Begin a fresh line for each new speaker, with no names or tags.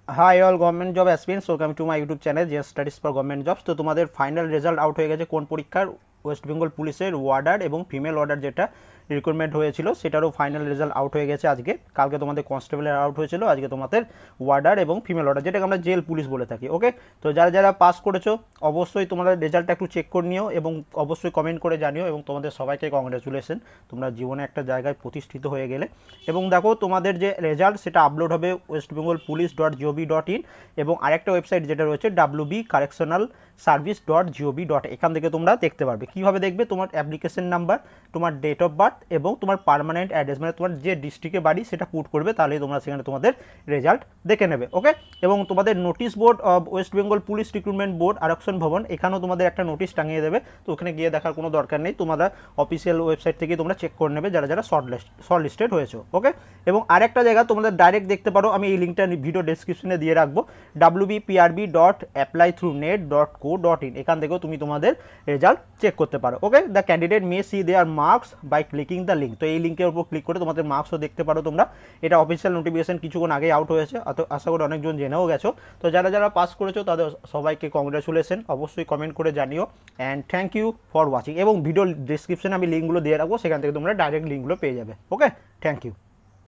High all government job aspirants welcome to my YouTube channel J studies for government jobs. तो तुम्हारे final result out हो गए कौन परीक्षार वेस्ट बेंगल पुलिसের ওয়ার্ডার এবং ফিমেল ওয়ার্ডার যেটা রিক্রুটমেন্ট হয়েছিল সেটারও ফাইনাল রেজাল্ট আউট হয়ে গেছে আজকে। কালকে তোমাদের কনস্টেবলের আউট হয়েছিল, আজকে তোমাদের ওয়ার্ডার এবং ফিমেল ওয়ার্ডার যেটাকে আমরা জেল পুলিশ বলে থাকি। ওকে, তো যারা যারা পাস করেছো অবশ্যই তোমাদের রেজাল্টটা একটু চেক করে নিও এবং অবশ্যই কমেন্ট করে জানিও এবং তোমাদের সবাইকে কংগ্রেচুলেশন, তোমরা জীবনে একটা জায়গায় প্রতিষ্ঠিত হয়ে গেলে। এবং দেখো তোমাদের যে রেজাল্ট সেটা আপলোড হবে westbengalpolice.gov.in এবং আরেকটা ওয়েবসাইট যেটা রয়েছে wbcorrectionalservice.gov. এখান থেকে তোমরা দেখতে পারবে। কীভাবে দেখবে? তোমার অ্যাপ্লিকেশন নাম্বার, তোমার ডেট অফ বার্থ এবং তোমার পার্মানেন্ট অ্যাড্রেস, মানে তোমার যে ডিস্ট্রিক্টে বাড়ি সেটা পুট করবে, তাহলেই তোমরা সেখানে তোমাদের রেজাল্ট দেখে নেবে। ওকে, এবং তোমাদের notice board of West Bengal police recruitment board Arakshan Bhavan, এখানেও তোমাদের একটা নোটিশ টাঙিয়ে দেবে। তো ওখানে গিয়ে দেখার কোনো দরকার নেই, তোমরা অফিসিয়াল ওয়েবসাইট থেকে তোমরা চেক করে নেবে যারা যারা শর্ট লিস্টেড হয়েছে। ওকে, এবং আরেকটা জায়গা তোমাদের ডাইরেক্ট দেখতে পারো, আমি এই লিঙ্কটা ভিডিও ডেসক্রিপশনে দিয়ে রাখবো, wbprb.applythroughnet.co.in, এখান থেকেও তুমি তোমাদের রেজাল্ট চেক করতে পারো। Okay, the candidate may see their marks by clicking the link. তো এই লিঙ্কের উপর ক্লিক করে তোমাদের মার্কসও দেখতে পারো তোমরা। এটা অফিসিয়াল নোটিফিকেশন কিছুক্ষণ আগে আউট হয়েছে, আশা করি অনেকজন জেনেও গেছো। তো যারা যারা পাস করেছো তাদের সবাইকে কংগ্রেচুলেশন, অবশ্যই কমেন্ট করে জানিও। And thank you for watching. এবং ভিডিও ডিসক্রিপশনে আমি লিঙ্কগুলো দিয়ে রাখবো, সেখান থেকে তোমরা ডাইরেক্ট লিঙ্কগুলো পেয়ে যাবে। ওকে, থ্যাংক ইউ।